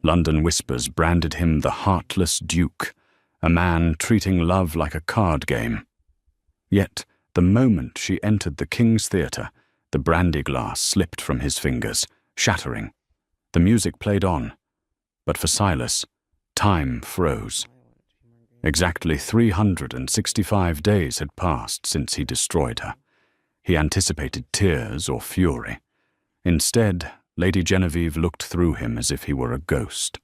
London whispers branded him the heartless Duke, a man treating love like a card game. Yet, the moment she entered the King's Theatre, the brandy glass slipped from his fingers, shattering. The music played on, but for Silas, time froze. Exactly 365 days had passed since he destroyed her. He anticipated tears or fury. Instead, Lady Genevieve looked through him as if he were a ghost.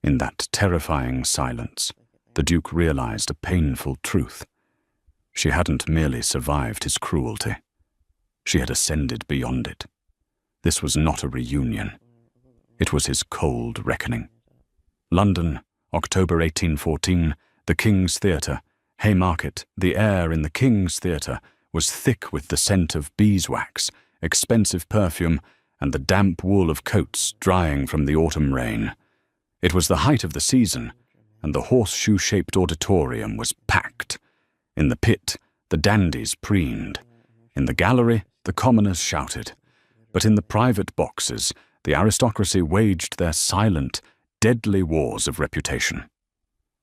In that terrifying silence, the Duke realized a painful truth. She hadn't merely survived his cruelty. She had ascended beyond it. This was not a reunion. It was his cold reckoning. London, October 1814, the King's Theatre, Haymarket, the air in the King's Theatre was thick with the scent of beeswax, expensive perfume, and the damp wool of coats drying from the autumn rain. It was the height of the season, and the horseshoe-shaped auditorium was packed. In the pit, the dandies preened. In the gallery, the commoners shouted. But in the private boxes, the aristocracy waged their silent, deadly wars of reputation.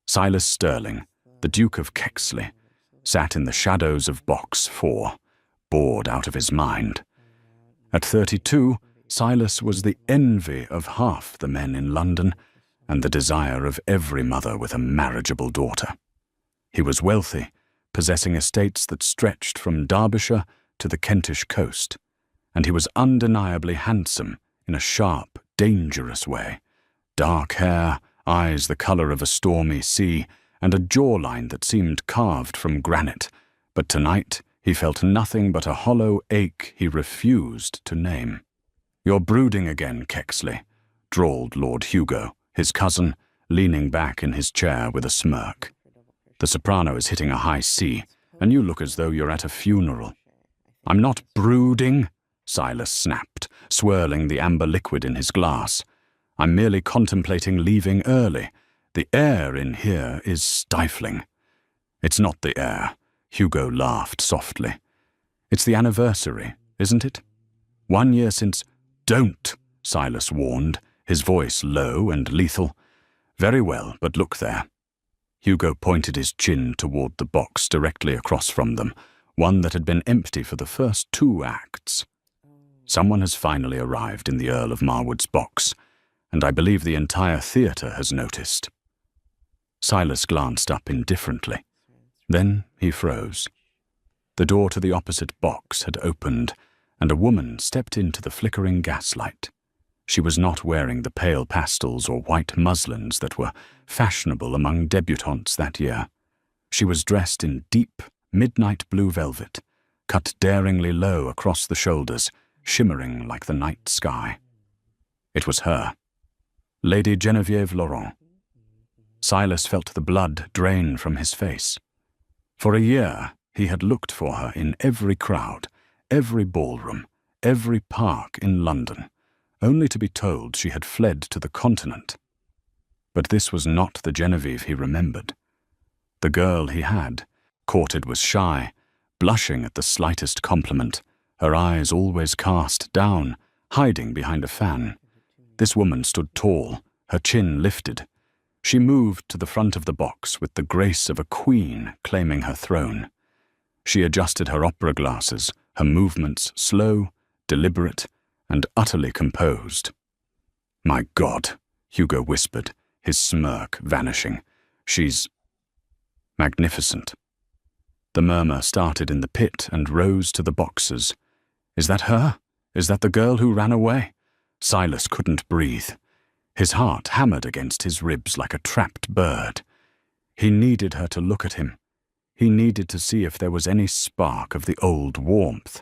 Silas Sterling, the Duke of Kexley, sat in the shadows of Box 4, bored out of his mind. At 32, Silas was the envy of half the men in London and the desire of every mother with a marriageable daughter. He was wealthy, possessing estates that stretched from Derbyshire to the Kentish coast, and he was undeniably handsome in a sharp, dangerous way. Dark hair, eyes the colour of a stormy sea, and a jawline that seemed carved from granite, but tonight he felt nothing but a hollow ache he refused to name. "You're brooding again, Kexley," drawled Lord Hugo, his cousin, leaning back in his chair with a smirk. "The soprano is hitting a high C, and you look as though you're at a funeral." "I'm not brooding," Silas snapped, swirling the amber liquid in his glass. "I'm merely contemplating leaving early. The air in here is stifling." "It's not the air," Hugo laughed softly. "It's the anniversary, isn't it? 1 year since—" "Don't," Silas warned, his voice low and lethal. "Very well, but look there." Hugo pointed his chin toward the box directly across from them, one that had been empty for the first 2 acts. "Someone has finally arrived in the Earl of Marwood's box, and I believe the entire theatre has noticed." Silas glanced up indifferently. Then he froze. The door to the opposite box had opened, and a woman stepped into the flickering gaslight. She was not wearing the pale pastels or white muslins that were fashionable among debutantes that year. She was dressed in deep, midnight blue velvet, cut daringly low across the shoulders, shimmering like the night sky. It was her, Lady Genevieve Laurent. Silas felt the blood drain from his face. For a year, he had looked for her in every crowd, every ballroom, every park in London, only to be told she had fled to the continent. But this was not the Genevieve he remembered. The girl he had courted was shy, blushing at the slightest compliment, her eyes always cast down, hiding behind a fan. This woman stood tall, her chin lifted. She moved to the front of the box with the grace of a queen claiming her throne. She adjusted her opera glasses, her movements slow, deliberate, and utterly composed. "My God," Hugo whispered, his smirk vanishing. "She's magnificent." The murmur started in the pit and rose to the boxes. "Is that her? Is that the girl who ran away?" Silas couldn't breathe. His heart hammered against his ribs like a trapped bird. He needed her to look at him. He needed to see if there was any spark of the old warmth,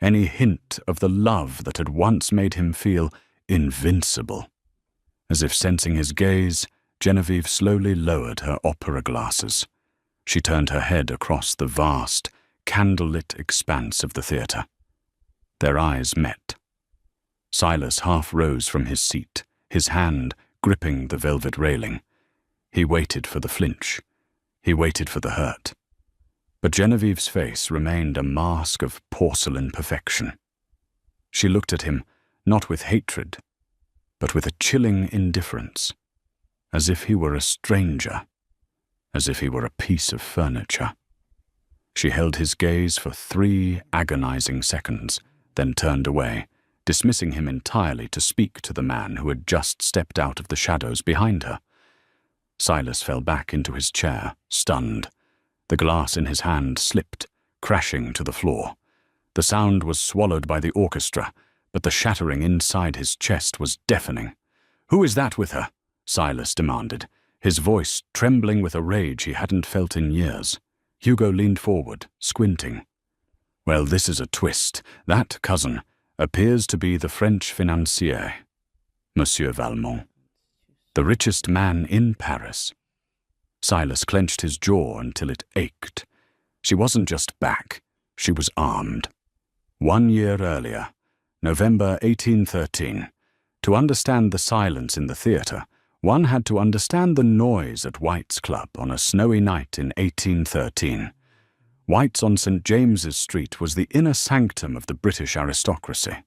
any hint of the love that had once made him feel invincible. As if sensing his gaze, Genevieve slowly lowered her opera glasses. She turned her head across the vast, candlelit expanse of the theatre. Their eyes met. Silas half rose from his seat, his hand gripping the velvet railing. He waited for the flinch. He waited for the hurt. But Genevieve's face remained a mask of porcelain perfection. She looked at him, not with hatred, but with a chilling indifference, as if he were a stranger, as if he were a piece of furniture. She held his gaze for 3 agonizing seconds, then turned away, dismissing him entirely to speak to the man who had just stepped out of the shadows behind her. Silas fell back into his chair, stunned. The glass in his hand slipped, crashing to the floor. The sound was swallowed by the orchestra, but the shattering inside his chest was deafening. "Who is that with her?" Silas demanded, his voice trembling with a rage he hadn't felt in years. Hugo leaned forward, squinting. "Well, this is a twist. That cousin appears to be the French financier, Monsieur Valmont, the richest man in Paris." Silas clenched his jaw until it ached. She wasn't just back, she was armed. 1 year earlier, November 1813. To understand the silence in the theatre, one had to understand the noise at White's Club on a snowy night in 1813. White's on St. James's Street was the inner sanctum of the British aristocracy.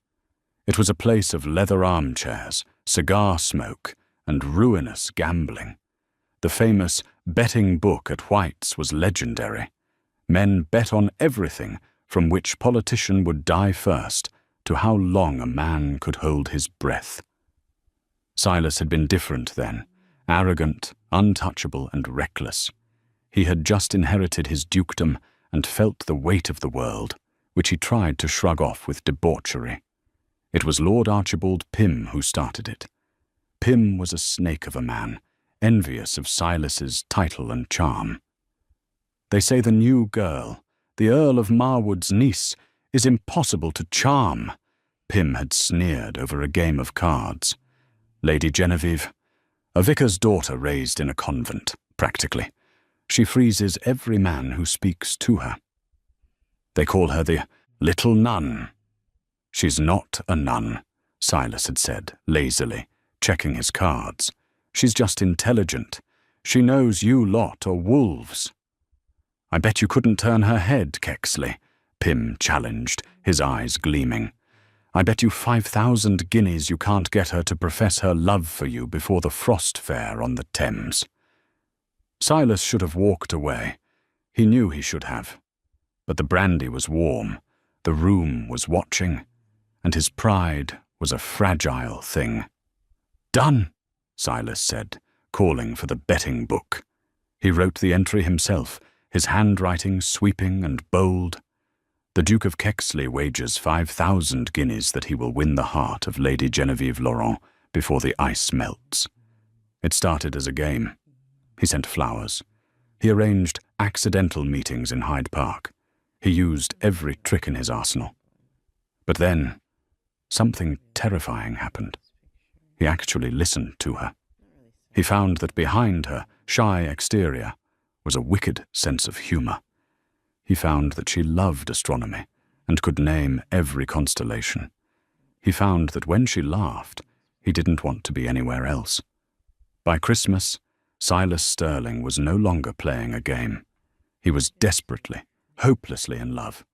It was a place of leather armchairs, cigar smoke, and ruinous gambling. The famous betting book at White's was legendary. Men bet on everything from which politician would die first to how long a man could hold his breath. Silas had been different then, arrogant, untouchable, and reckless. He had just inherited his dukedom and felt the weight of the world, which he tried to shrug off with debauchery. It was Lord Archibald Pym who started it. Pym was a snake of a man, envious of Silas's title and charm. "They say the new girl, the Earl of Marwood's niece, is impossible to charm," Pym had sneered over a game of cards. Lady Genevieve, a vicar's daughter raised in a convent, practically. She freezes every man who speaks to her. They call her the little nun. "She's not a nun," Silas had said, lazily, checking his cards. "She's just intelligent. She knows you lot are wolves." "I bet you couldn't turn her head, Kexley," Pym challenged, his eyes gleaming. "I bet you 5,000 guineas you can't get her to profess her love for you before the frost fair on the Thames." Silas should have walked away. He knew he should have. But the brandy was warm, the room was watching, and his pride was a fragile thing. "Done," Silas said, calling for the betting book. He wrote the entry himself, his handwriting sweeping and bold. "The Duke of Kexley wagers 5,000 guineas that he will win the heart of Lady Genevieve Laurent before the ice melts." It started as a game. He sent flowers. He arranged accidental meetings in Hyde Park. He used every trick in his arsenal. But then, something terrifying happened. He actually listened to her. He found that behind her shy exterior was a wicked sense of humor. He found that she loved astronomy and could name every constellation. He found that when she laughed, he didn't want to be anywhere else. By Christmas, Silas Sterling was no longer playing a game. He was desperately, hopelessly in love.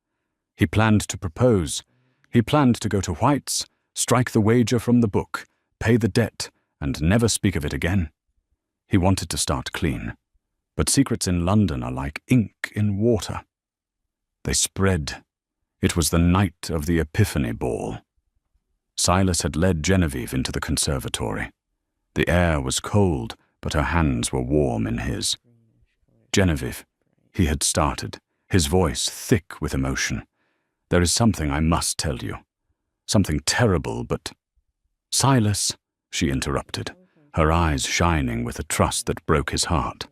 He planned to propose. He planned to go to White's, strike the wager from the book, pay the debt, and never speak of it again. He wanted to start clean. But secrets in London are like ink in water. They spread. It was the night of the Epiphany Ball. Silas had led Genevieve into the conservatory. The air was cold, but her hands were warm in his. "Genevieve," he had started, his voice thick with emotion. "There is something I must tell you. Something terrible, but—" "Silas," she interrupted, her eyes shining with a trust that broke his heart.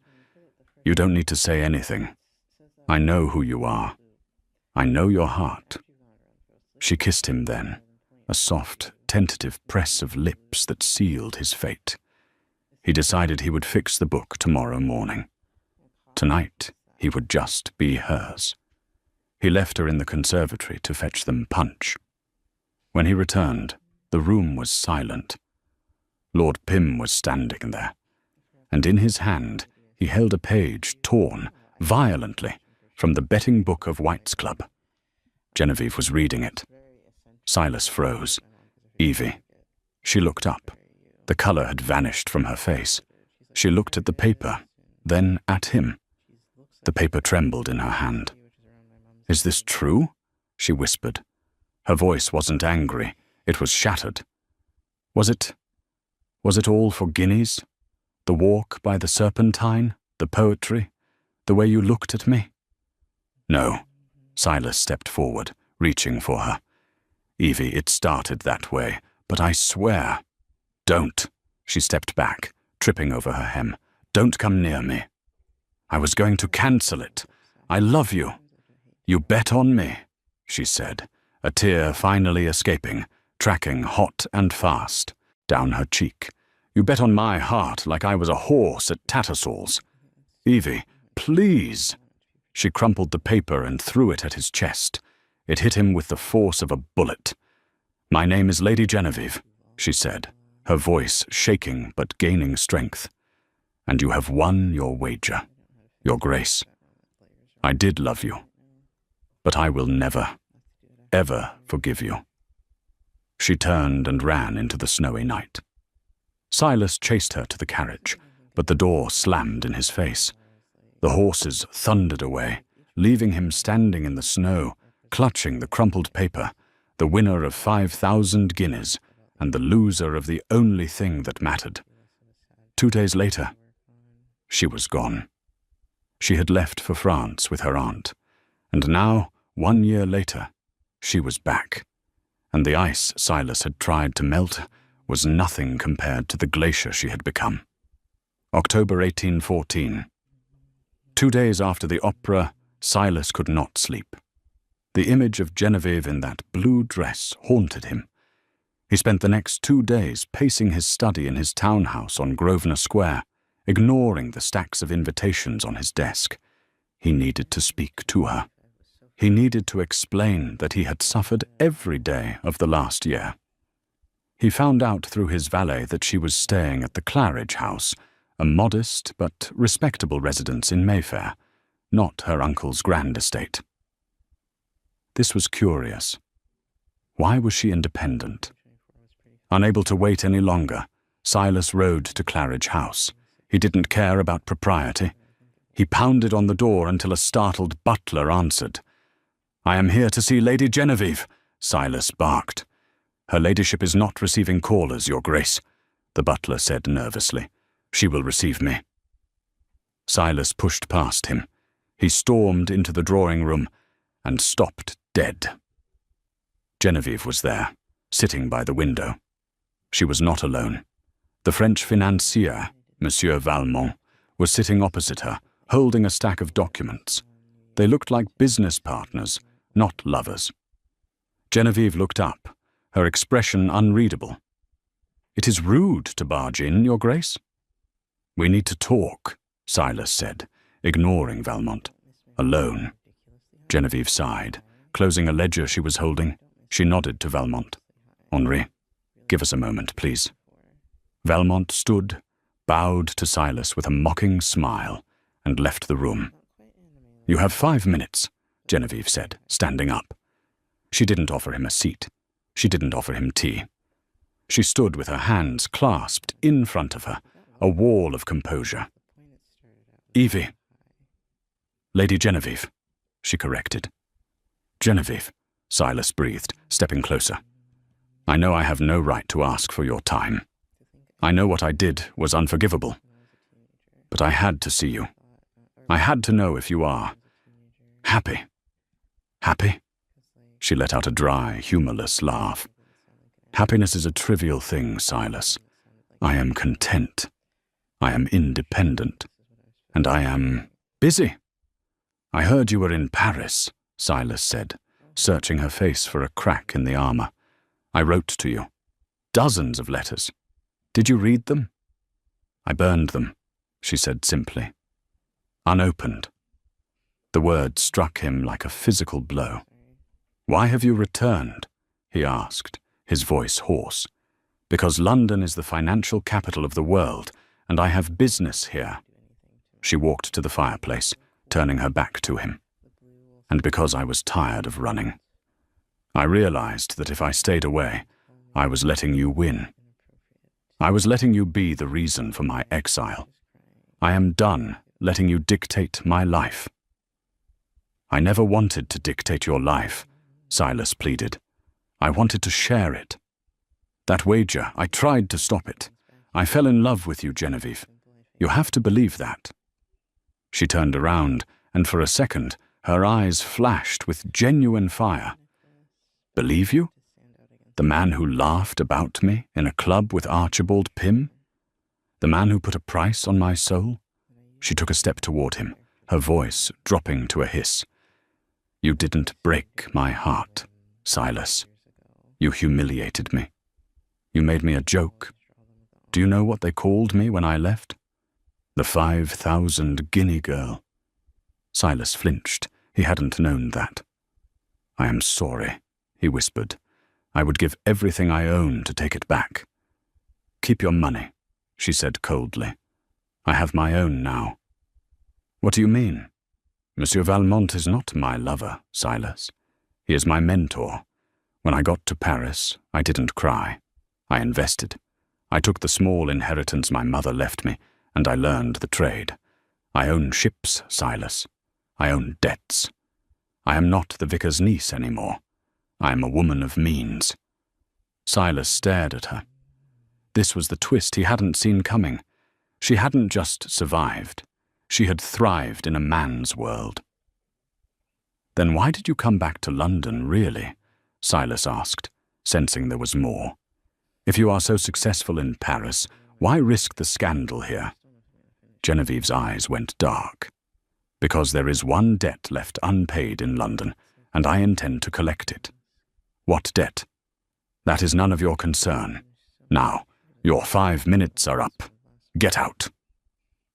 "You don't need to say anything. I know who you are. I know your heart." She kissed him then, a soft, tentative press of lips that sealed his fate. He decided he would fix the book tomorrow morning. Tonight, he would just be hers. He left her in the conservatory to fetch them punch. When he returned, the room was silent. Lord Pym was standing there, and in his hand he held a page torn, violently, from the betting book of White's Club. Genevieve was reading it. Silas froze. "Evie." She looked up. The color had vanished from her face. She looked at the paper, then at him. The paper trembled in her hand. "Is this true?" she whispered. Her voice wasn't angry, it was shattered. Was it all for guineas? The walk by the Serpentine, the poetry, the way you looked at me? No. Silas stepped forward, reaching for her. "Evie, it started that way, but I swear—" "Don't." She stepped back, tripping over her hem. "Don't come near me. I was going to cancel it. I love you. You bet on me," she said, a tear finally escaping, tracking hot and fast down her cheek. "You bet on my heart like I was a horse at Tattersall's. Evie, please." She crumpled the paper and threw it at his chest. It hit him with the force of a bullet. "My name is Lady Genevieve," she said, her voice shaking but gaining strength. "And you have won your wager, Your Grace. I did love you, but I will never, ever forgive you." She turned and ran into the snowy night. Silas chased her to the carriage, but the door slammed in his face. The horses thundered away, leaving him standing in the snow, clutching the crumpled paper, the winner of 5,000 guineas and the loser of the only thing that mattered. 2 days later, she was gone. She had left for France with her aunt, and now, 1 year later, she was back, and the ice Silas had tried to melt was nothing compared to the glacier she had become. October 1814. 2 days after the opera, Silas could not sleep. The image of Genevieve in that blue dress haunted him. He spent the next 2 days pacing his study in his townhouse on Grosvenor Square, ignoring the stacks of invitations on his desk. He needed to speak to her. He needed to explain that he had suffered every day of the last year. He found out through his valet that she was staying at the Claridge House, a modest but respectable residence in Mayfair, not her uncle's grand estate. This was curious. Why was she independent? Unable to wait any longer, Silas rode to Claridge House. He didn't care about propriety. He pounded on the door until a startled butler answered. "I am here to see Lady Genevieve," Silas barked. "Her ladyship is not receiving callers, Your Grace," the butler said nervously. "She will receive me." Silas pushed past him. He stormed into the drawing room and stopped dead. Genevieve was there, sitting by the window. She was not alone. The French financier, Monsieur Valmont, was sitting opposite her, holding a stack of documents. They looked like business partners, not lovers. Genevieve looked up, her expression unreadable. "It is rude to barge in, Your Grace." "We need to talk," Silas said, ignoring Valmont. "Alone." Genevieve sighed. Closing a ledger she was holding, she nodded to Valmont. "Henri, give us a moment, please." Valmont stood, bowed to Silas with a mocking smile, and left the room. "You have 5 minutes," Genevieve said, standing up. She didn't offer him a seat. She didn't offer him tea. She stood with her hands clasped in front of her, a wall of composure. "Evie." "Lady Genevieve," she corrected. "Genevieve," Silas breathed, stepping closer. "I know I have no right to ask for your time. I know what I did was unforgivable. But I had to see you. I had to know if you are happy." "Happy?" She let out a dry, humorless laugh. "Happiness is a trivial thing, Silas. I am content. I am independent. And I am busy." "I heard you were in Paris," Silas said, searching her face for a crack in the armor. "I wrote to you. Dozens of letters. Did you read them?" "I burned them," she said simply. "Unopened." The word struck him like a physical blow. "Why have you returned?" he asked, his voice hoarse. "Because London is the financial capital of the world, and I have business here." She walked to the fireplace, turning her back to him. "And because I was tired of running. I realized that if I stayed away, I was letting you win. I was letting you be the reason for my exile. I am done letting you dictate my life." "I never wanted to dictate your life," Silas pleaded. "I wanted to share it. That wager, I tried to stop it. I fell in love with you, Genevieve. You have to believe that." She turned around, and for a second, her eyes flashed with genuine fire. "Believe you? The man who laughed about me in a club with Archibald Pym? The man who put a price on my soul?" She took a step toward him, her voice dropping to a hiss. "You didn't break my heart, Silas. You humiliated me. You made me a joke. Do you know what they called me when I left? The 5,000 guinea girl." Silas flinched. He hadn't known that. "I am sorry," he whispered. "I would give everything I own to take it back." "Keep your money," she said coldly. "I have my own now." "What do you mean?" "Monsieur Valmont is not my lover, Silas. He is my mentor. When I got to Paris, I didn't cry. I invested. I took the small inheritance my mother left me, and I learned the trade. I own ships, Silas. I own debts. I am not the vicar's niece anymore. I am a woman of means." Silas stared at her. This was the twist he hadn't seen coming. She hadn't just survived. She had thrived in a man's world. "Then why did you come back to London, really?" Silas asked, sensing there was more. "If you are so successful in Paris, why risk the scandal here?" Genevieve's eyes went dark. "Because there is one debt left unpaid in London, and I intend to collect it." "What debt?" "That is none of your concern. Now, your 5 minutes are up. Get out."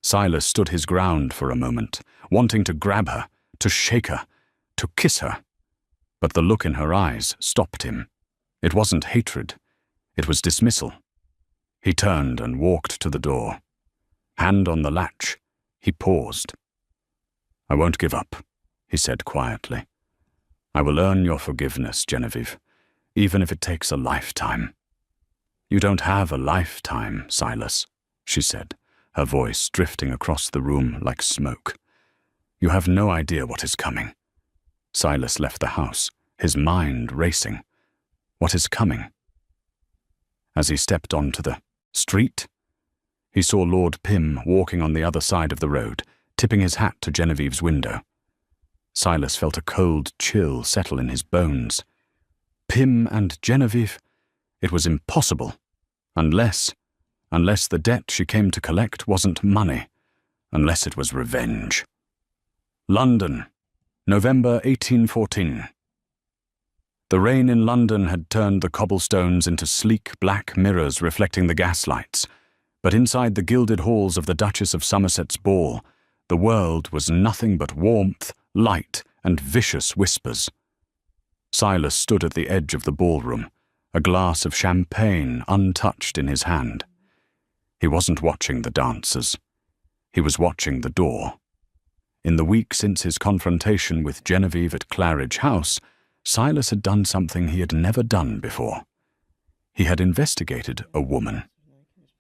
Silas stood his ground for a moment, wanting to grab her, to shake her, to kiss her. But the look in her eyes stopped him. It wasn't hatred. It was dismissal. He turned and walked to the door. Hand on the latch, he paused. "I won't give up," he said quietly. "I will earn your forgiveness, Genevieve, even if it takes a lifetime." "You don't have a lifetime, Silas," she said, her voice drifting across the room like smoke. "You have no idea what is coming." Silas left the house, his mind racing. What is coming? As he stepped onto the street, he saw Lord Pym walking on the other side of the road, tipping his hat to Genevieve's window. Silas felt a cold chill settle in his bones. Pym and Genevieve? It was impossible. Unless the debt she came to collect wasn't money. Unless it was revenge. London, November 1814. The rain in London had turned the cobblestones into sleek black mirrors reflecting the gaslights, but inside the gilded halls of the Duchess of Somerset's ball, the world was nothing but warmth, light, and vicious whispers. Silas stood at the edge of the ballroom, a glass of champagne untouched in his hand. He wasn't watching the dancers. He was watching the door. In the week since his confrontation with Genevieve at Claridge House, Silas had done something he had never done before. He had investigated a woman.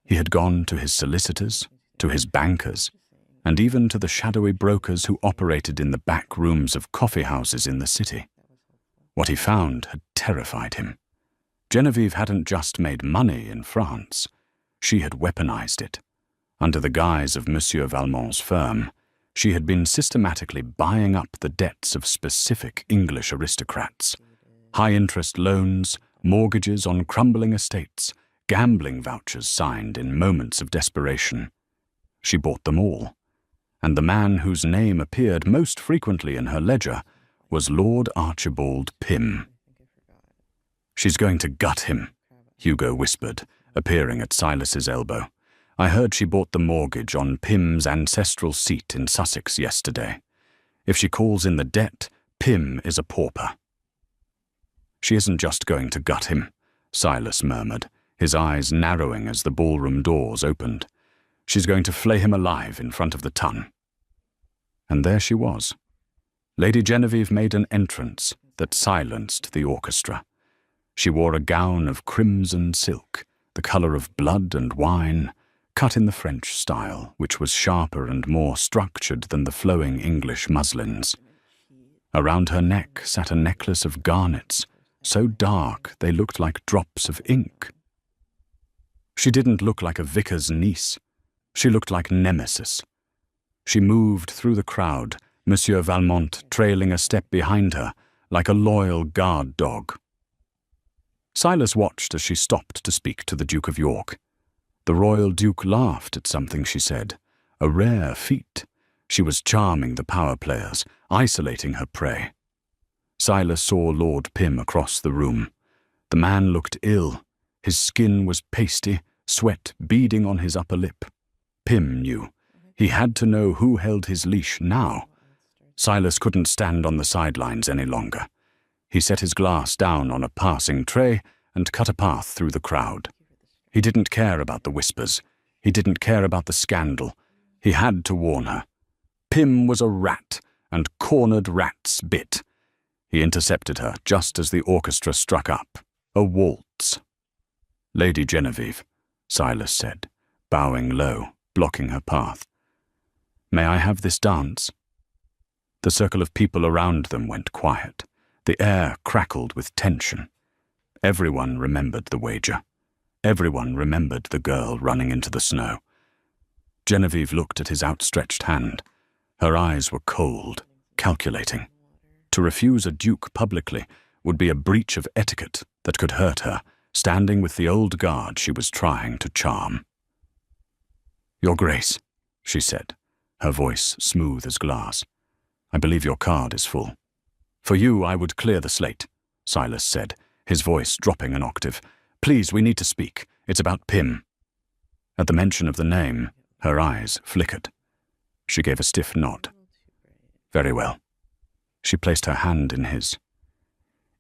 He had gone to his solicitors, to his bankers, and even to the shadowy brokers who operated in the back rooms of coffee houses in the city. What he found had terrified him. Genevieve hadn't just made money in France. She had weaponized it. Under the guise of Monsieur Valmont's firm, she had been systematically buying up the debts of specific English aristocrats. High-interest loans, mortgages on crumbling estates, gambling vouchers signed in moments of desperation. She bought them all. And the man whose name appeared most frequently in her ledger was Lord Archibald Pym. "She's going to gut him," Hugo whispered, appearing at Silas's elbow. "I heard she bought the mortgage on Pym's ancestral seat in Sussex yesterday. If she calls in the debt, Pym is a pauper." "She isn't just going to gut him," Silas murmured, his eyes narrowing as the ballroom doors opened. "She's going to flay him alive in front of the Tun." And there she was. Lady Genevieve made an entrance that silenced the orchestra. She wore a gown of crimson silk, the colour of blood and wine, cut in the French style, which was sharper and more structured than the flowing English muslins. Around her neck sat a necklace of garnets, so dark they looked like drops of ink. She didn't look like a vicar's niece. She looked like Nemesis. She moved through the crowd, Monsieur Valmont trailing a step behind her, like a loyal guard dog. Silas watched as she stopped to speak to the Duke of York. The royal duke laughed at something she said, a rare feat. She was charming the power players, isolating her prey. Silas saw Lord Pym across the room. The man looked ill. His skin was pasty, sweat beading on his upper lip. Pym knew. He had to know who held his leash now. Silas couldn't stand on the sidelines any longer. He set his glass down on a passing tray and cut a path through the crowd. He didn't care about the whispers. He didn't care about the scandal. He had to warn her. Pym was a rat, and cornered rats bit. He intercepted her just as the orchestra struck up. A waltz. "Lady Genevieve," Silas said, bowing low, blocking her path. "May I have this dance?" The circle of people around them went quiet. The air crackled with tension. Everyone remembered the wager. Everyone remembered the girl running into the snow. Genevieve looked at his outstretched hand. Her eyes were cold, calculating. To refuse a duke publicly would be a breach of etiquette that could hurt her, standing with the old guard she was trying to charm. "Your Grace," she said, her voice smooth as glass. "I believe your card is full." "For you, I would clear the slate," Silas said, his voice dropping an octave. "Please, we need to speak. It's about Pym." At the mention of the name, her eyes flickered. She gave a stiff nod. "Very well." She placed her hand in his.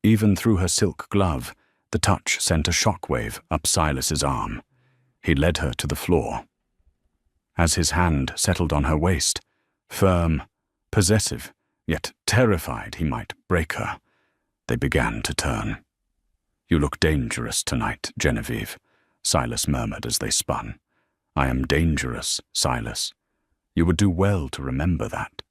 Even through her silk glove, the touch sent a shockwave up Silas's arm. He led her to the floor. As his hand settled on her waist, firm, possessive, yet terrified he might break her, they began to turn. "You look dangerous tonight, Genevieve," Silas murmured as they spun. "I am dangerous, Silas. You would do well to remember that."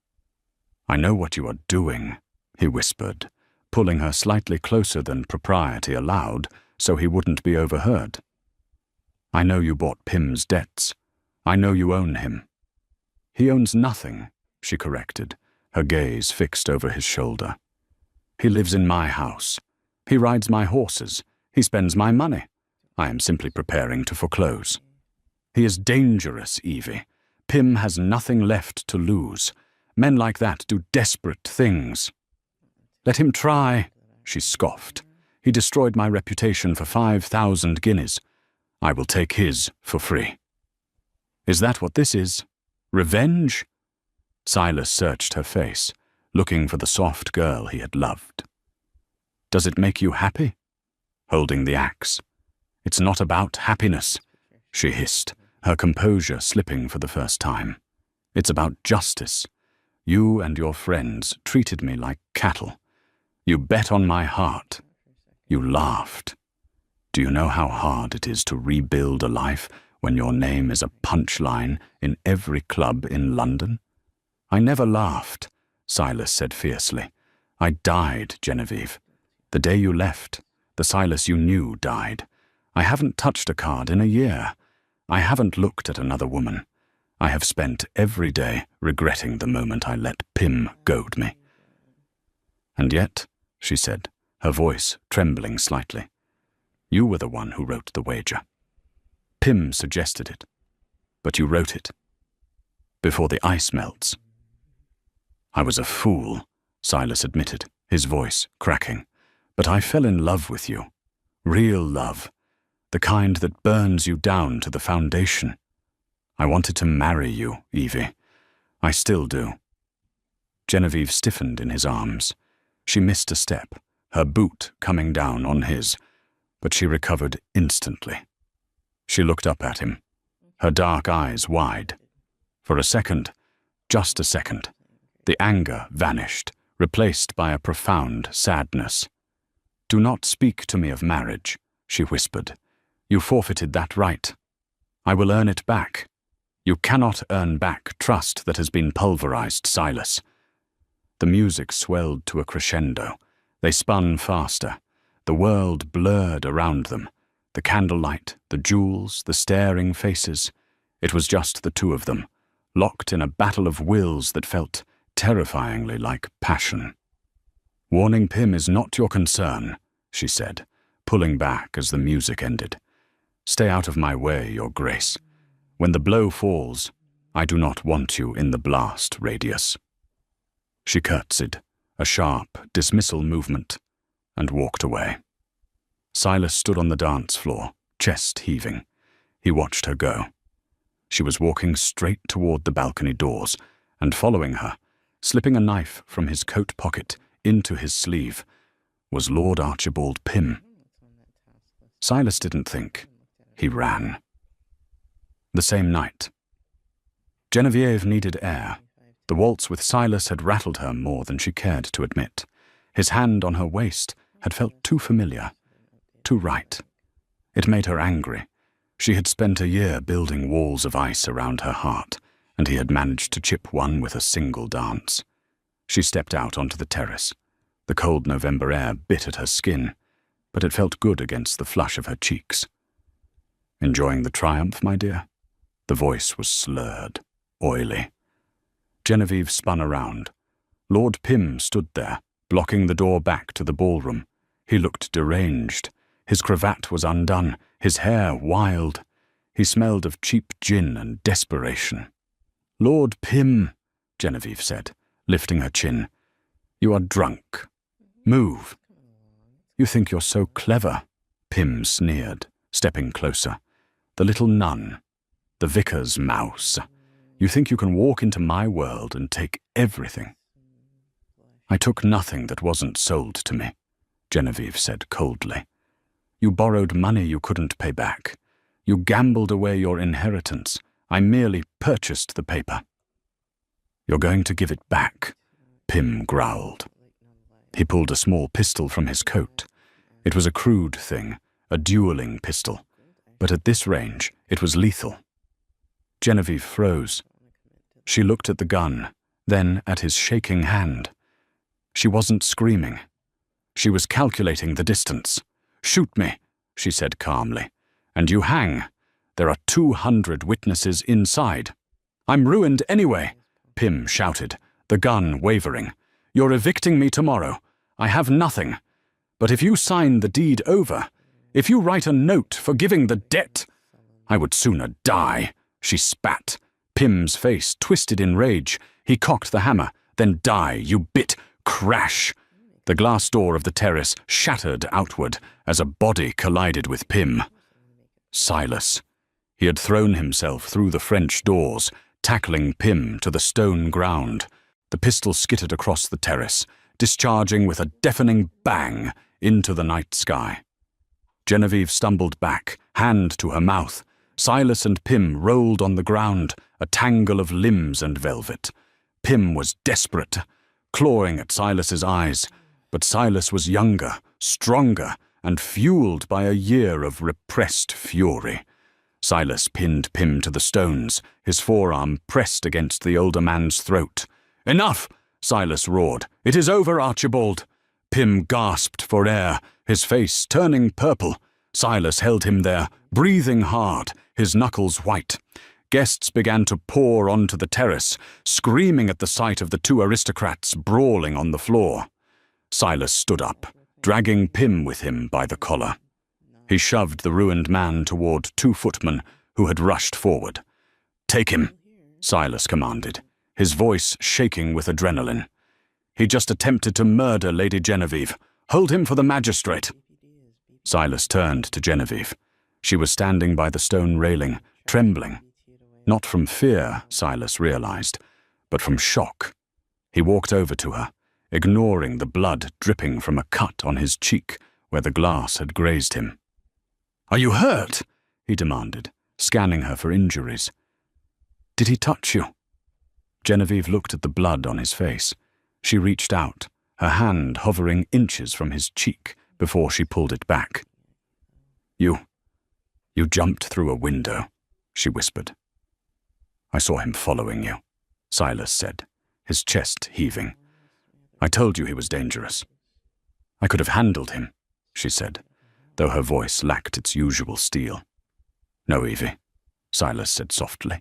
"I know what you are doing," he whispered, pulling her slightly closer than propriety allowed so he wouldn't be overheard. "I know you bought Pym's debts. I know you own him." "He owns nothing," she corrected, her gaze fixed over his shoulder. "He lives in my house. He rides my horses. He spends my money. I am simply preparing to foreclose. He is dangerous, Evie. Pym has nothing left to lose. Men like that do desperate things." "Let him try," she scoffed. "He destroyed my reputation for 5,000 guineas. I will take his for free." "Is that what this is? Revenge?" Silas searched her face, looking for the soft girl he had loved. "Does it make you happy?" Holding the axe. "It's not about happiness," she hissed, her composure slipping for the first time. "It's about justice. You and your friends treated me like cattle. You bet on my heart. You laughed. Do you know how hard it is to rebuild a life when your name is a punchline in every club in London?" "I never laughed," Silas said fiercely. "I died, Genevieve. The day you left, the Silas you knew died. I haven't touched a card in a year. I haven't looked at another woman. I have spent every day regretting the moment I let Pym goad me." "And yet," she said, her voice trembling slightly, "you were the one who wrote the wager. Pym suggested it, but you wrote it. Before the ice melts." "I was a fool," Silas admitted, his voice cracking. "But I fell in love with you. Real love. The kind that burns you down to the foundation. I wanted to marry you, Evie. I still do." Genevieve stiffened in his arms. She missed a step, her boot coming down on his, but she recovered instantly. She looked up at him, her dark eyes wide. For a second, just a second, the anger vanished, replaced by a profound sadness. "Do not speak to me of marriage," she whispered. You forfeited that right. I will earn it back. You cannot earn back trust that has been pulverized, Silas. The music swelled to a crescendo. They spun faster. The world blurred around them. The candlelight, the jewels, the staring faces. It was just the two of them, locked in a battle of wills that felt terrifyingly like passion. "Warning Pym is not your concern," she said, pulling back as the music ended. "Stay out of my way, your grace. When the blow falls, I do not want you in the blast radius." She curtsied, a sharp dismissal movement, and walked away. Silas stood on the dance floor, chest heaving. He watched her go. She was walking straight toward the balcony doors, and following her, slipping a knife from his coat pocket into his sleeve, was Lord Archibald Pym. Silas didn't think. He ran. The same night. Genevieve needed air. The waltz with Silas had rattled her more than she cared to admit. His hand on her waist had felt too familiar, too right. It made her angry. She had spent a year building walls of ice around her heart, and he had managed to chip one with a single dance. She stepped out onto the terrace. The cold November air bit at her skin, but it felt good against the flush of her cheeks. "Enjoying the triumph, my dear?" The voice was slurred, oily. Genevieve spun around. Lord Pym stood there, blocking the door back to the ballroom. He looked deranged. His cravat was undone, his hair wild. He smelled of cheap gin and desperation. "Lord Pym," Genevieve said, lifting her chin. "You are drunk. Move." "You think you're so clever," Pym sneered, stepping closer. "The little nun. The vicar's mouse. You think you can walk into my world and take everything." "I took nothing that wasn't sold to me," Genevieve said coldly. "You borrowed money you couldn't pay back. You gambled away your inheritance. I merely purchased the paper." "You're going to give it back," Pym growled. He pulled a small pistol from his coat. It was a crude thing, a dueling pistol, but at this range it was lethal. Genevieve froze. She looked at the gun, then at his shaking hand. She wasn't screaming. She was calculating the distance. "Shoot me," she said calmly, "and you hang. There are 200 witnesses inside." "I'm ruined anyway," Pym shouted, the gun wavering. "You're evicting me tomorrow. I have nothing. But if you sign the deed over, if you write a note forgiving the debt—" "I would sooner die," she spat. Pym's face twisted in rage. He cocked the hammer. "Then die, you bit." Crash! The glass door of the terrace shattered outward as a body collided with Pym. Silas. He had thrown himself through the French doors, tackling Pym to the stone ground. The pistol skittered across the terrace, discharging with a deafening bang into the night sky. Genevieve stumbled back, hand to her mouth. Silas and Pym rolled on the ground, a tangle of limbs and velvet. Pym was desperate, clawing at Silas's eyes, but Silas was younger, stronger, and fueled by a year of repressed fury. Silas pinned Pym to the stones, his forearm pressed against the older man's throat. "Enough!" Silas roared. "It is over, Archibald!" Pym gasped for air, his face turning purple. Silas held him there, breathing hard, his knuckles white. Guests began to pour onto the terrace, screaming at the sight of the two aristocrats brawling on the floor. Silas stood up, dragging Pym with him by the collar. He shoved the ruined man toward two footmen who had rushed forward. "Take him," Silas commanded, his voice shaking with adrenaline. "He just attempted to murder Lady Genevieve. Hold him for the magistrate." Silas turned to Genevieve. She was standing by the stone railing, trembling. Not from fear, Silas realized, but from shock. He walked over to her, ignoring the blood dripping from a cut on his cheek where the glass had grazed him. "Are you hurt?" he demanded, scanning her for injuries. "Did he touch you?" Genevieve looked at the blood on his face. She reached out, her hand hovering inches from his cheek before she pulled it back. You jumped through a window, she whispered. I saw him following you, Silas said, his chest heaving. I told you he was dangerous. I could have handled him, she said, though her voice lacked its usual steel. No, Evie, Silas said softly.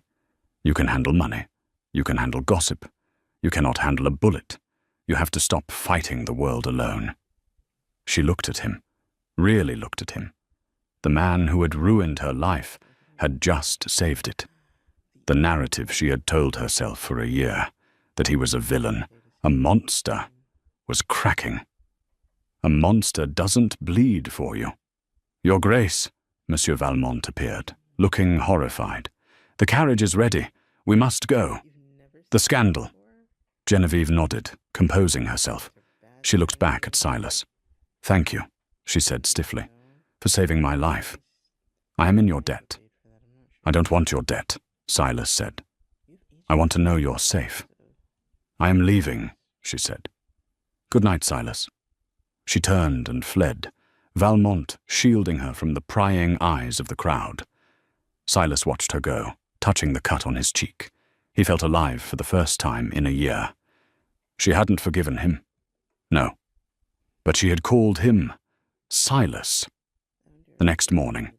You can handle money. You can handle gossip. You cannot handle a bullet. You have to stop fighting the world alone. She looked at him, really looked at him. The man who had ruined her life had just saved it. The narrative she had told herself for a year, that he was a villain, a monster, was cracking. A monster doesn't bleed for you. Your Grace, Monsieur Valmont appeared, looking horrified. The carriage is ready. We must go. The scandal. Genevieve nodded, composing herself. She looked back at Silas. Thank you, she said stiffly, for saving my life. I am in your debt. I don't want your debt, Silas said. I want to know you're safe. I am leaving, she said. Good night, Silas. She turned and fled, Valmont shielding her from the prying eyes of the crowd. Silas watched her go, touching the cut on his cheek. He felt alive for the first time in a year. She hadn't forgiven him. No. But she had called him Silas. The next morning,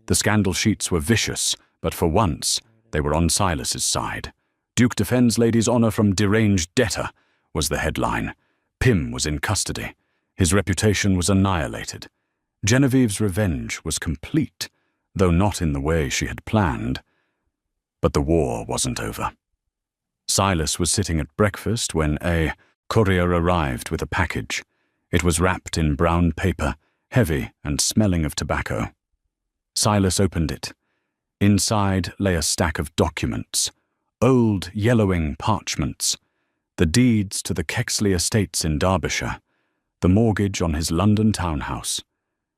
the scandal sheets were vicious, but for once they were on Silas's side. Duke defends lady's honor from deranged debtor, was the headline. Pym was in custody. His reputation was annihilated. Genevieve's revenge was complete, though not in the way she had planned. But the war wasn't over. Silas was sitting at breakfast when a courier arrived with a package. It was wrapped in brown paper, heavy and smelling of tobacco. Silas opened it. Inside lay a stack of documents, old yellowing parchments, the deeds to the Kexley estates in Derbyshire, the mortgage on his London townhouse,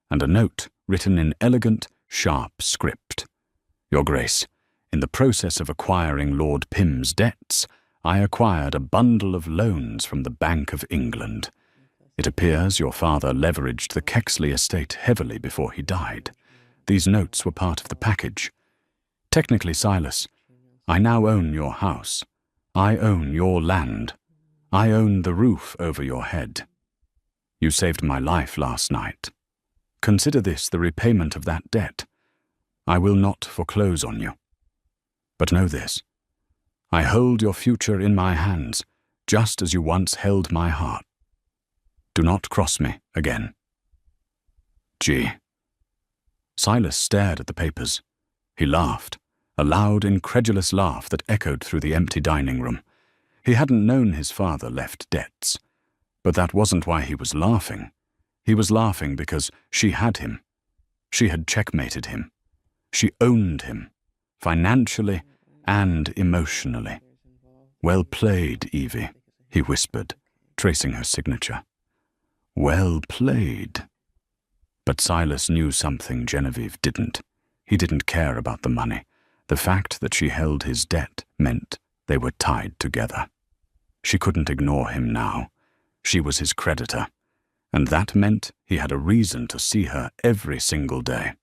and a note written in elegant, sharp script. Your Grace, in the process of acquiring Lord Pym's debts, I acquired a bundle of loans from the Bank of England. It appears your father leveraged the Kexley estate heavily before he died. These notes were part of the package. Technically, Silas, I now own your house. I own your land. I own the roof over your head. You saved my life last night. Consider this the repayment of that debt. I will not foreclose on you. But know this, I hold your future in my hands, just as you once held my heart. Do not cross me again. G. Silas stared at the papers. He laughed, a loud, incredulous laugh that echoed through the empty dining room. He hadn't known his father left debts. But that wasn't why he was laughing. He was laughing because she had him. She had checkmated him. She owned him, financially and emotionally. Well played, Evie, he whispered, tracing her signature. Well played. But Silas knew something Genevieve didn't. He didn't care about the money. The fact that she held his debt meant they were tied together. She couldn't ignore him now. She was his creditor, and that meant he had a reason to see her every single day.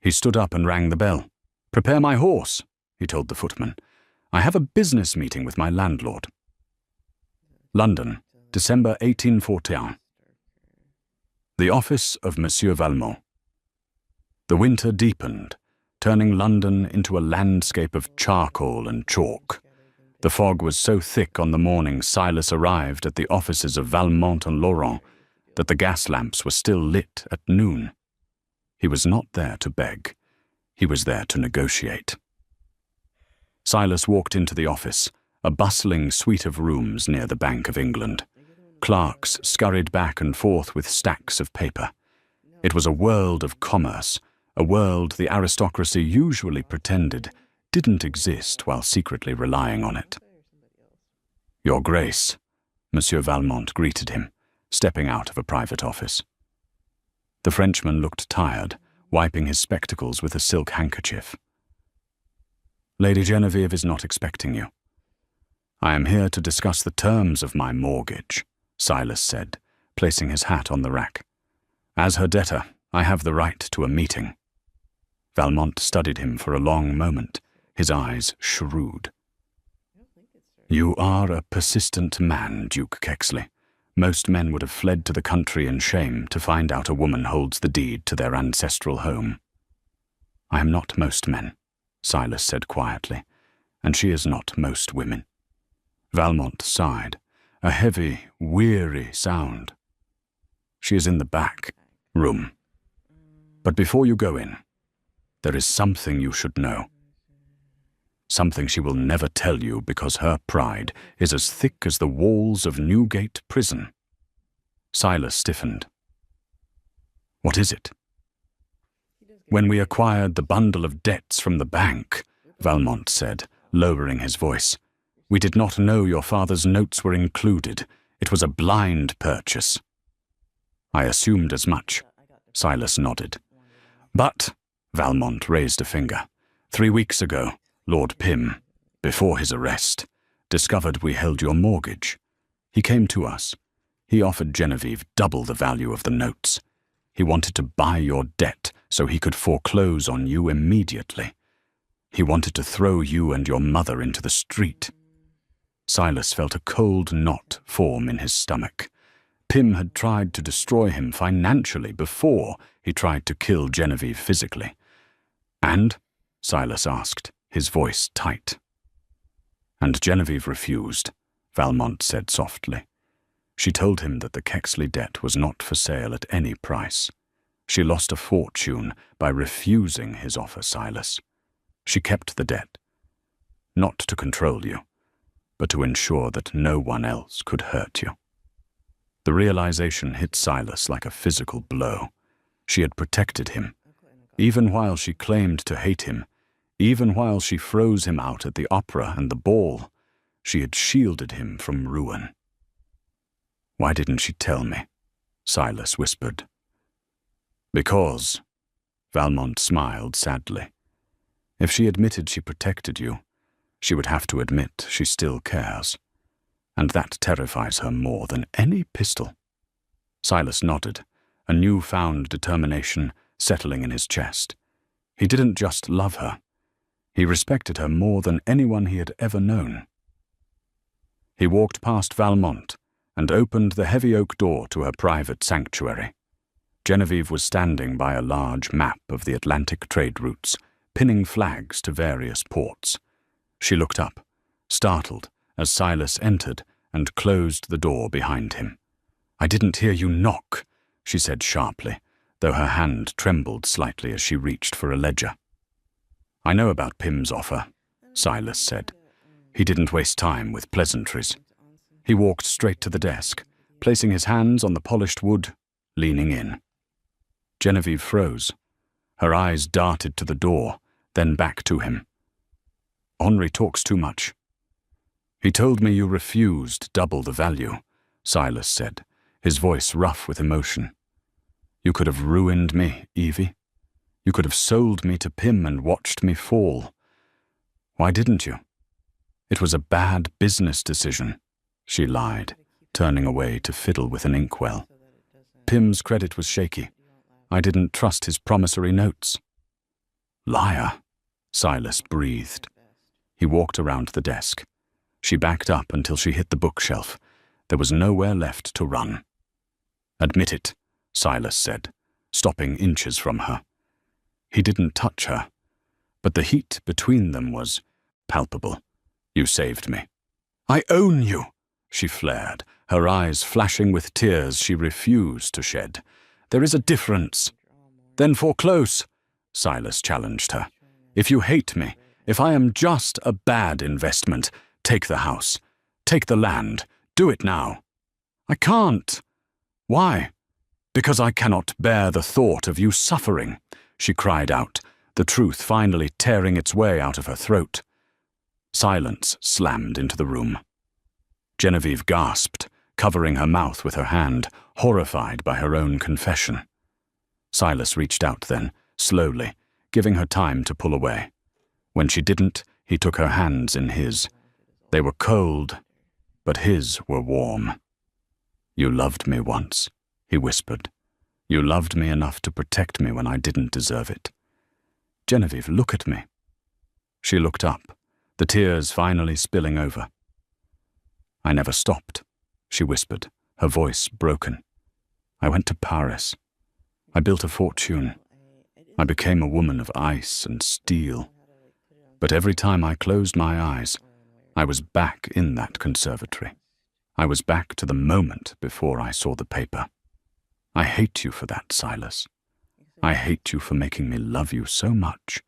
He stood up and rang the bell. Prepare my horse, he told the footman. I have a business meeting with my landlord. London, December 1841. The office of Monsieur Valmont. The winter deepened, turning London into a landscape of charcoal and chalk. The fog was so thick on the morning Silas arrived at the offices of Valmont and Laurent that the gas lamps were still lit at noon. He was not there to beg. He was there to negotiate. Silas walked into the office, a bustling suite of rooms near the Bank of England. Clerks scurried back and forth with stacks of paper. It was a world of commerce, a world the aristocracy usually pretended didn't exist while secretly relying on it. Your Grace, Monsieur Valmont greeted him, stepping out of a private office. The Frenchman looked tired, wiping his spectacles with a silk handkerchief. Lady Genevieve is not expecting you. I am here to discuss the terms of my mortgage, Silas said, placing his hat on the rack. As her debtor, I have the right to a meeting. Valmont studied him for a long moment, his eyes shrewd. You are a persistent man, Duke Kexley. Most men would have fled to the country in shame to find out a woman holds the deed to their ancestral home. I am not most men, Silas said quietly, and she is not most women. Valmont sighed, a heavy, weary sound. She is in the back room. But before you go in, there is something you should know. Something she will never tell you because her pride is as thick as the walls of Newgate Prison. Silas stiffened. What is it? When we acquired the bundle of debts from the bank, Valmont said, lowering his voice, we did not know your father's notes were included. It was a blind purchase. I assumed as much. Silas nodded. But, Valmont raised a finger, 3 weeks ago, Lord Pym, before his arrest, discovered we held your mortgage. He came to us. He offered Genevieve double the value of the notes. He wanted to buy your debt so he could foreclose on you immediately. He wanted to throw you and your mother into the street. Silas felt a cold knot form in his stomach. Pym had tried to destroy him financially before he tried to kill Genevieve physically. And? Silas asked, his voice tight. And Genevieve refused, Valmont said softly. She told him that the Kexley debt was not for sale at any price. She lost a fortune by refusing his offer, Silas. She kept the debt, not to control you, but to ensure that no one else could hurt you. The realization hit Silas like a physical blow. She had protected him, even while she claimed to hate him. Even while she froze him out at the opera and the ball, she had shielded him from ruin. Why didn't she tell me? Silas whispered. Because, Valmont smiled sadly. If she admitted she protected you, she would have to admit she still cares. And that terrifies her more than any pistol. Silas nodded, a newfound determination settling in his chest. He didn't just love her. He respected her more than anyone he had ever known. He walked past Valmont and opened the heavy oak door to her private sanctuary. Genevieve was standing by a large map of the Atlantic trade routes, pinning flags to various ports. She looked up, startled, as Silas entered and closed the door behind him. I didn't hear you knock, she said sharply, though her hand trembled slightly as she reached for a ledger. I know about Pym's offer, Silas said. He didn't waste time with pleasantries. He walked straight to the desk, placing his hands on the polished wood, leaning in. Genevieve froze. Her eyes darted to the door, then back to him. Henri talks too much. He told me you refused double the value, Silas said, his voice rough with emotion. You could have ruined me, Evie. You could have sold me to Pym and watched me fall. Why didn't you? It was a bad business decision, she lied, turning away to fiddle with an inkwell. Pym's credit was shaky. I didn't trust his promissory notes. Liar, Silas breathed. He walked around the desk. She backed up until she hit the bookshelf. There was nowhere left to run. Admit it, Silas said, stopping inches from her. He didn't touch her, but the heat between them was palpable. You saved me. I own you, she flared, her eyes flashing with tears she refused to shed. There is a difference. Then foreclose, Silas challenged her. If you hate me, if I am just a bad investment, take the house. Take the land. Do it now. I can't. Why? Because I cannot bear the thought of you suffering, she cried out, the truth finally tearing its way out of her throat. Silence slammed into the room. Genevieve gasped, covering her mouth with her hand, horrified by her own confession. Silas reached out then, slowly, giving her time to pull away. When she didn't, he took her hands in his. They were cold, but his were warm. You loved me once, he whispered. You loved me enough to protect me when I didn't deserve it. Genevieve, look at me." She looked up, the tears finally spilling over. "I never stopped," she whispered, her voice broken. "I went to Paris. I built a fortune. I became a woman of ice and steel. But every time I closed my eyes, I was back in that conservatory. I was back to the moment before I saw the paper. I hate you for that, Silas. I hate you for making me love you so much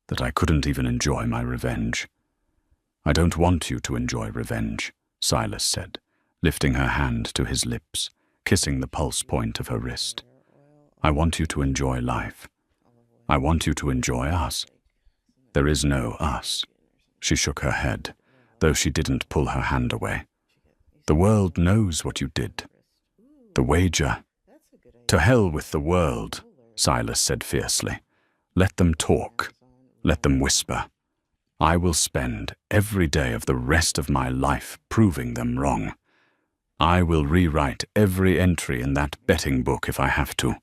that I couldn't even enjoy my revenge." "I don't want you to enjoy revenge," Silas said, lifting her hand to his lips, kissing the pulse point of her wrist. "I want you to enjoy life. I want you to enjoy us." "There is no us." She shook her head, though she didn't pull her hand away. "The world knows what you did. The wager—" "To hell with the world," Silas said fiercely. "Let them talk. Let them whisper. I will spend every day of the rest of my life proving them wrong. I will rewrite every entry in that betting book if I have to."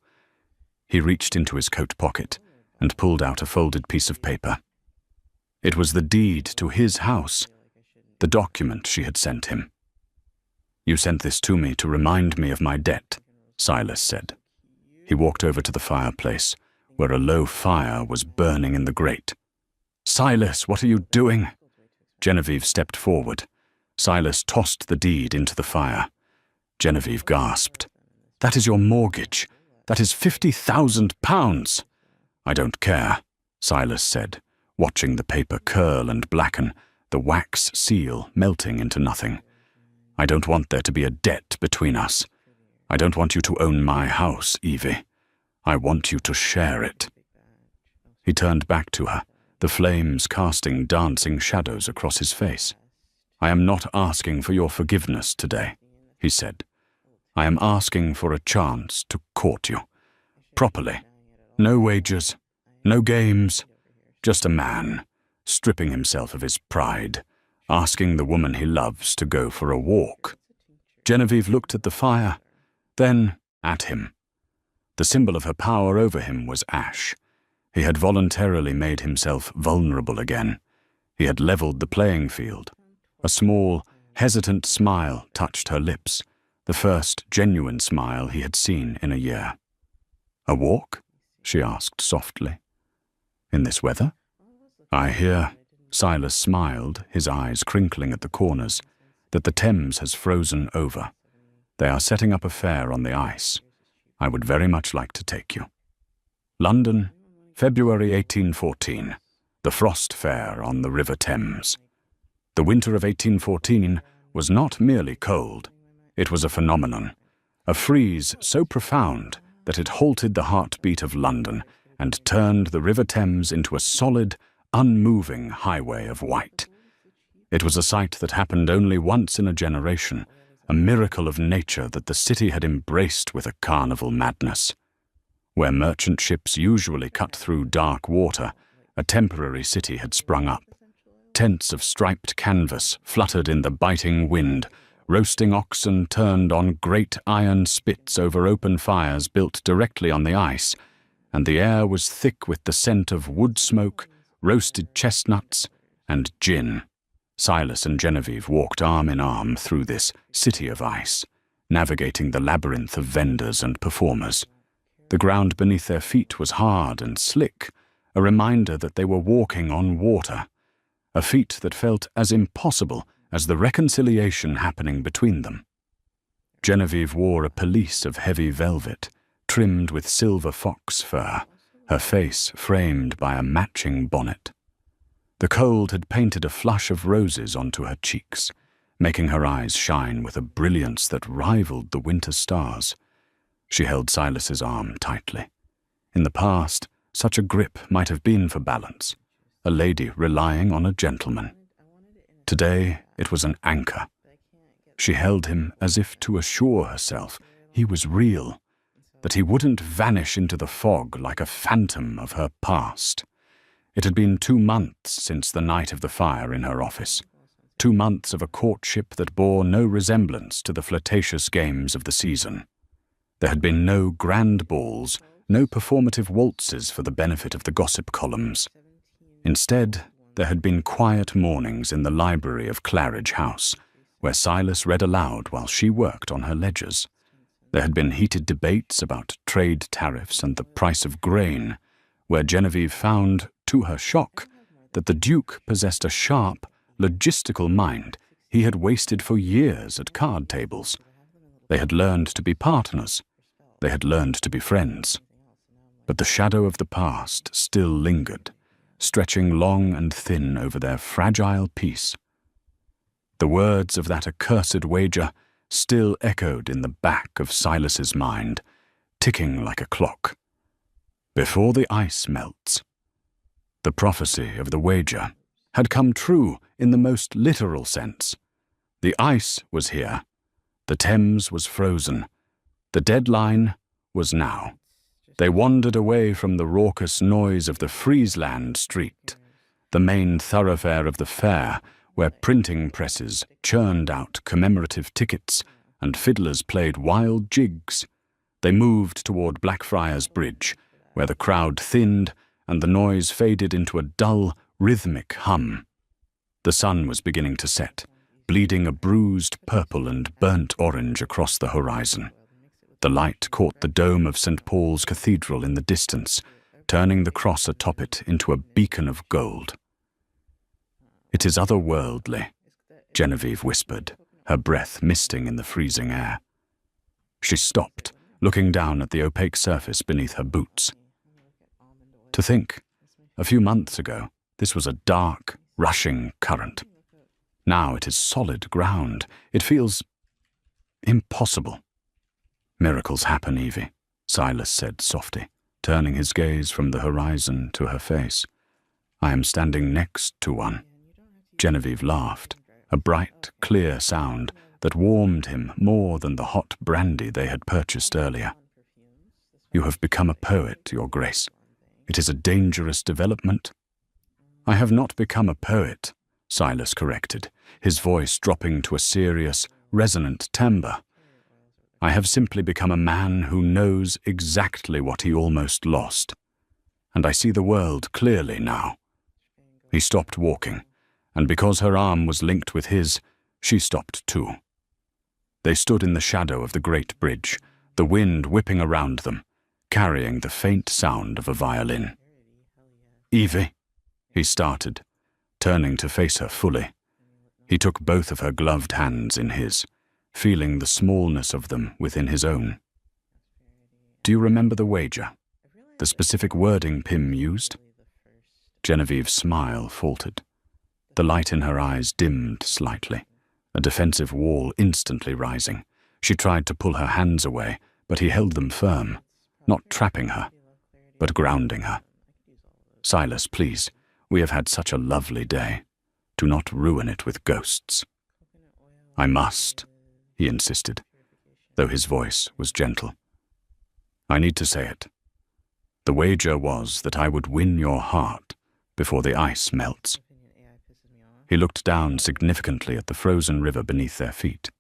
He reached into his coat pocket and pulled out a folded piece of paper. It was the deed to his house, the document she had sent him. "You sent this to me to remind me of my debt," Silas said. He walked over to the fireplace, where a low fire was burning in the grate. "Silas, what are you doing?" Genevieve stepped forward. Silas tossed the deed into the fire. Genevieve gasped. "That is your mortgage. That is £50,000. "I don't care," Silas said, watching the paper curl and blacken, the wax seal melting into nothing. "I don't want there to be a debt between us. I don't want you to own my house, Evie. I want you to share it." He turned back to her, the flames casting dancing shadows across his face. "I am not asking for your forgiveness today," he said. "I am asking for a chance to court you. Properly. No wagers, no games. Just a man, stripping himself of his pride, asking the woman he loves to go for a walk." Genevieve looked at the fire, then at him. The symbol of her power over him was ash. He had voluntarily made himself vulnerable again. He had leveled the playing field. A small, hesitant smile touched her lips, the first genuine smile he had seen in a year. "A walk?" she asked softly. "In this weather?" "I hear," Silas smiled, his eyes crinkling at the corners, "that the Thames has frozen over. They are setting up a fair on the ice. I would very much like to take you." London, February 1814. The Frost Fair on the River Thames. The winter of 1814 was not merely cold. It was a phenomenon, a freeze so profound that it halted the heartbeat of London and turned the River Thames into a solid, unmoving highway of white. It was a sight that happened only once in a generation, a miracle of nature that the city had embraced with a carnival madness. Where merchant ships usually cut through dark water, a temporary city had sprung up. Tents of striped canvas fluttered in the biting wind, roasting oxen turned on great iron spits over open fires built directly on the ice, and the air was thick with the scent of wood smoke, roasted chestnuts, and gin. Silas and Genevieve walked arm in arm through this city of ice, navigating the labyrinth of vendors and performers. The ground beneath their feet was hard and slick, a reminder that they were walking on water, a feat that felt as impossible as the reconciliation happening between them. Genevieve wore a pelisse of heavy velvet, trimmed with silver fox fur, her face framed by a matching bonnet. The cold had painted a flush of roses onto her cheeks, making her eyes shine with a brilliance that rivaled the winter stars. She held Silas's arm tightly. In the past, such a grip might have been for balance, a lady relying on a gentleman. Today, it was an anchor. She held him as if to assure herself he was real, that he wouldn't vanish into the fog like a phantom of her past. It had been 2 months since the night of the fire in her office, 2 months of a courtship that bore no resemblance to the flirtatious games of the season. There had been no grand balls, no performative waltzes for the benefit of the gossip columns. Instead, there had been quiet mornings in the library of Claridge House, where Silas read aloud while she worked on her ledgers. There had been heated debates about trade tariffs and the price of grain, where Genevieve found, to her shock, that the Duke possessed a sharp, logistical mind he had wasted for years at card tables. They had learned to be partners. They had learned to be friends. But the shadow of the past still lingered, stretching long and thin over their fragile peace. The words of that accursed wager still echoed in the back of Silas's mind, ticking like a clock. Before the ice melts. The prophecy of the wager had come true in the most literal sense. The ice was here. The Thames was frozen. The deadline was now. They wandered away from the raucous noise of the Friesland Street, the main thoroughfare of the fair, where printing presses churned out commemorative tickets and fiddlers played wild jigs. They moved toward Blackfriars Bridge, where the crowd thinned and the noise faded into a dull, rhythmic hum. The sun was beginning to set, bleeding a bruised purple and burnt orange across the horizon. The light caught the dome of St. Paul's Cathedral in the distance, turning the cross atop it into a beacon of gold. "It is otherworldly," Genevieve whispered, her breath misting in the freezing air. She stopped, looking down at the opaque surface beneath her boots. To think, a few months ago, this was a dark, rushing current. Now it is solid ground. It feels impossible. "Miracles happen, Evie," Silas said softly, turning his gaze from the horizon to her face. "I am standing next to one." Genevieve laughed, a bright, clear sound that warmed him more than the hot brandy they had purchased earlier. "You have become a poet, Your Grace. It is a dangerous development." "I have not become a poet," Silas corrected, his voice dropping to a serious, resonant timbre. "I have simply become a man who knows exactly what he almost lost. And I see the world clearly now." He stopped walking, and because her arm was linked with his, she stopped too. They stood in the shadow of the great bridge, the wind whipping around them, carrying the faint sound of a violin. "Evie," he started, turning to face her fully. He took both of her gloved hands in his, feeling the smallness of them within his own. "Do you remember the wager? The specific wording Pym used?" Genevieve's smile faltered. The light in her eyes dimmed slightly, a defensive wall instantly rising. She tried to pull her hands away, but he held them firm, not trapping her, but grounding her. "Silas, please, we have had such a lovely day. Do not ruin it with ghosts." "I must," he insisted, though his voice was gentle. "I need to say it. The wager was that I would win your heart before the ice melts." He looked down significantly at the frozen river beneath their feet.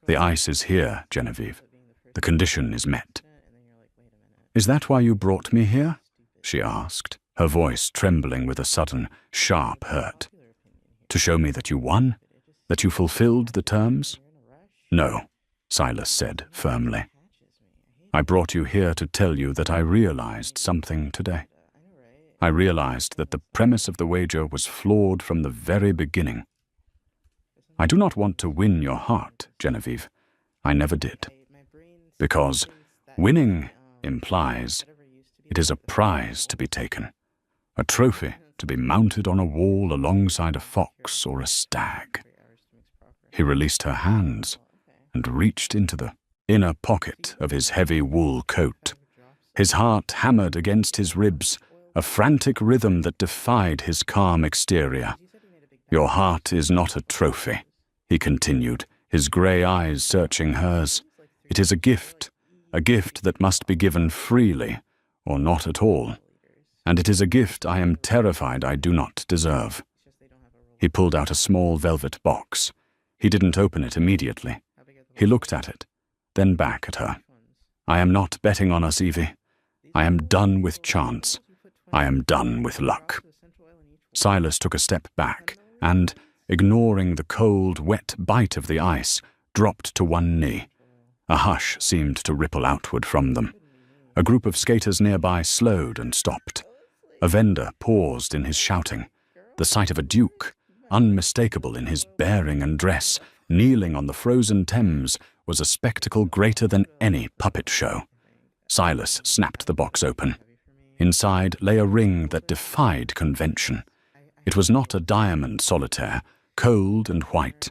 "The ice is here, Genevieve. The condition is met." "Is that why you brought me here?" she asked, her voice trembling with a sudden, sharp hurt. "To show me that you won? That you fulfilled the terms?" "No," Silas said firmly. "I brought you here to tell you that I realized something today. I realized that the premise of the wager was flawed from the very beginning. I do not want to win your heart, Genevieve. I never did. Because winning implies it is a prize to be taken, a trophy to be mounted on a wall alongside a fox or a stag." He released her hands and reached into the inner pocket of his heavy wool coat. His heart hammered against his ribs, a frantic rhythm that defied his calm exterior. "Your heart is not a trophy," he continued, his grey eyes searching hers. "It is a gift that must be given freely, or not at all. And it is a gift I am terrified I do not deserve." He pulled out a small velvet box. He didn't open it immediately. He looked at it, then back at her. "I am not betting on us, Evie. I am done with chance. I am done with luck. Silas took a step back and, ignoring the cold, wet bite of the ice, dropped to one knee. A hush seemed to ripple outward from them. A group of skaters nearby slowed and stopped. A vendor paused in his shouting. The sight of a duke, unmistakable in his bearing and dress, kneeling on the frozen Thames, was a spectacle greater than any puppet show. Silas snapped the box open. Inside lay a ring that defied convention. It was not a diamond solitaire, cold and white.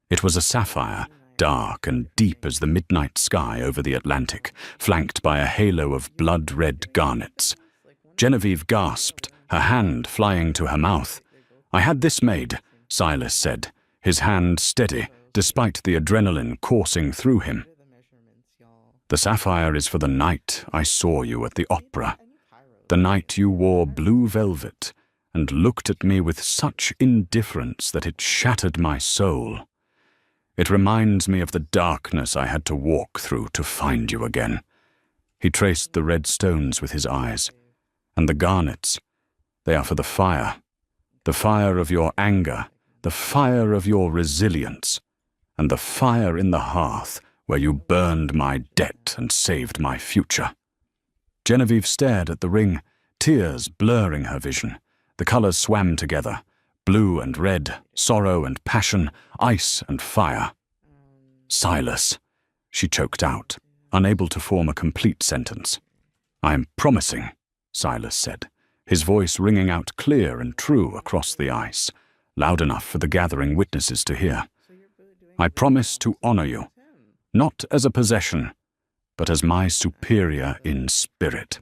It was a sapphire, dark and deep as the midnight sky over the Atlantic, flanked by a halo of blood-red garnets. Genevieve gasped, her hand flying to her mouth. "I had this made," Silas said, his hand steady, despite the adrenaline coursing through him. "The sapphire is for the night I saw you at the opera. The night you wore blue velvet and looked at me with such indifference that it shattered my soul. It reminds me of the darkness I had to walk through to find you again." He traced the red stones with his eyes. "And the garnets, they are for the fire of your anger, the fire of your resilience, and the fire in the hearth where you burned my debt and saved my future." Genevieve stared at the ring, tears blurring her vision. The colors swam together, blue and red, sorrow and passion, ice and fire. "Silas," she choked out, unable to form a complete sentence. "I am promising," Silas said, his voice ringing out clear and true across the ice, loud enough for the gathering witnesses to hear. "I promise to honor you, not as a possession, but as my superior in spirit.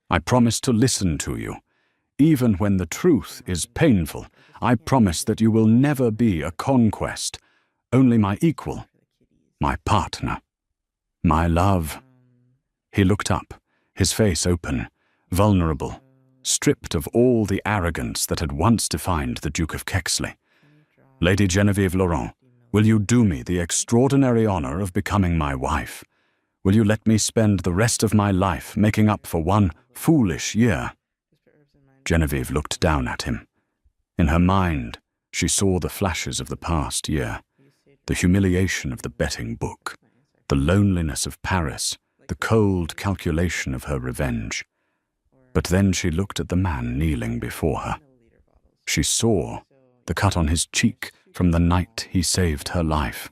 I promise to listen to you, even when the truth is painful. I promise that you will never be a conquest, only my equal, my partner, my love." He looked up, his face open, vulnerable, stripped of all the arrogance that had once defined the Duke of Kexley. "Lady Genevieve Laurent, will you do me the extraordinary honor of becoming my wife? Will you let me spend the rest of my life making up for one foolish year?" Genevieve looked down at him. In her mind, she saw the flashes of the past year, the humiliation of the betting book, the loneliness of Paris, the cold calculation of her revenge. But then she looked at the man kneeling before her. She saw the cut on his cheek from the night he saved her life.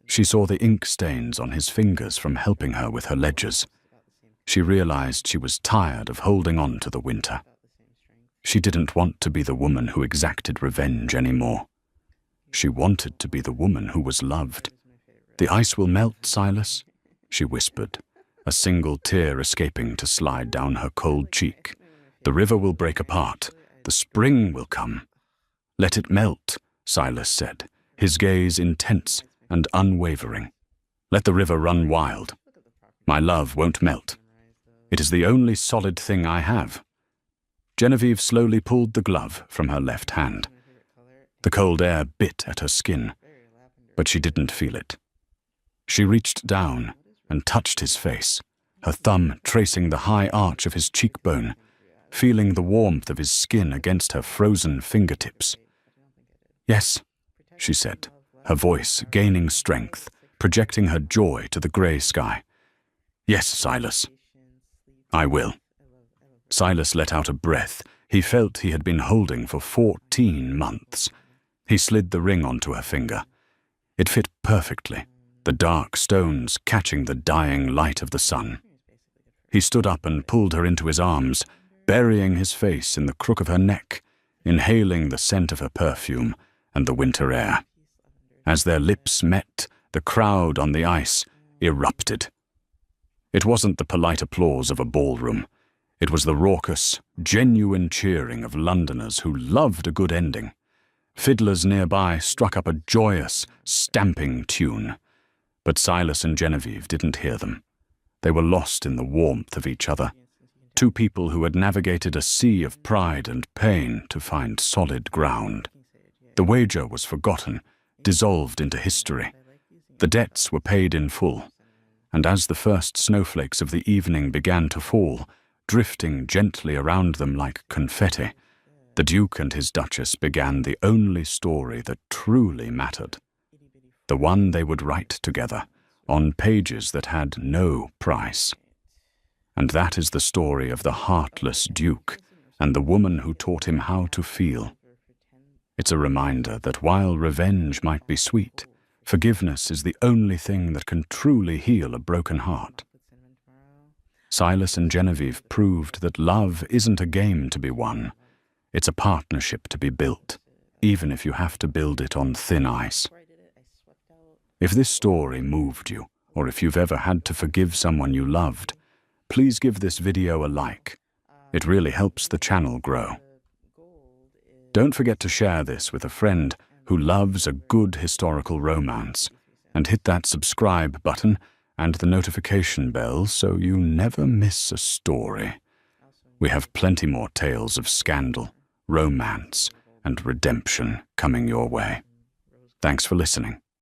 She saw the ink stains on his fingers from helping her with her ledgers. She realized she was tired of holding on to the winter. She didn't want to be the woman who exacted revenge anymore. She wanted to be the woman who was loved. "The ice will melt, Silas," she whispered, a single tear escaping to slide down her cold cheek. "The river will break apart. The spring will come." "Let it melt," Silas said, his gaze intense and unwavering. "Let the river run wild. My love won't melt. It is the only solid thing I have." Genevieve slowly pulled the glove from her left hand. The cold air bit at her skin, but she didn't feel it. She reached down and touched his face, her thumb tracing the high arch of his cheekbone, feeling the warmth of his skin against her frozen fingertips. "Yes," she said, her voice gaining strength, projecting her joy to the grey sky. "Yes, Silas. I will." Silas let out a breath he felt he had been holding for 14 months. He slid the ring onto her finger. It fit perfectly, the dark stones catching the dying light of the sun. He stood up and pulled her into his arms, burying his face in the crook of her neck, inhaling the scent of her perfume and the winter air. As their lips met, the crowd on the ice erupted. It wasn't the polite applause of a ballroom. It was the raucous, genuine cheering of Londoners who loved a good ending. Fiddlers nearby struck up a joyous, stamping tune. But Silas and Genevieve didn't hear them. They were lost in the warmth of each other. Two people who had navigated a sea of pride and pain to find solid ground. The wager was forgotten, dissolved into history. The debts were paid in full, and as the first snowflakes of the evening began to fall, drifting gently around them like confetti, the Duke and his Duchess began the only story that truly mattered, the one they would write together on pages that had no price. And that is the story of the heartless Duke and the woman who taught him how to feel. It's a reminder that while revenge might be sweet, forgiveness is the only thing that can truly heal a broken heart. Silas and Genevieve proved that love isn't a game to be won. It's a partnership to be built, even if you have to build it on thin ice. If this story moved you, or if you've ever had to forgive someone you loved, please give this video a like. It really helps the channel grow. Don't forget to share this with a friend who loves a good historical romance, and hit that subscribe button and the notification bell so you never miss a story. We have plenty more tales of scandal, romance, and redemption coming your way. Thanks for listening.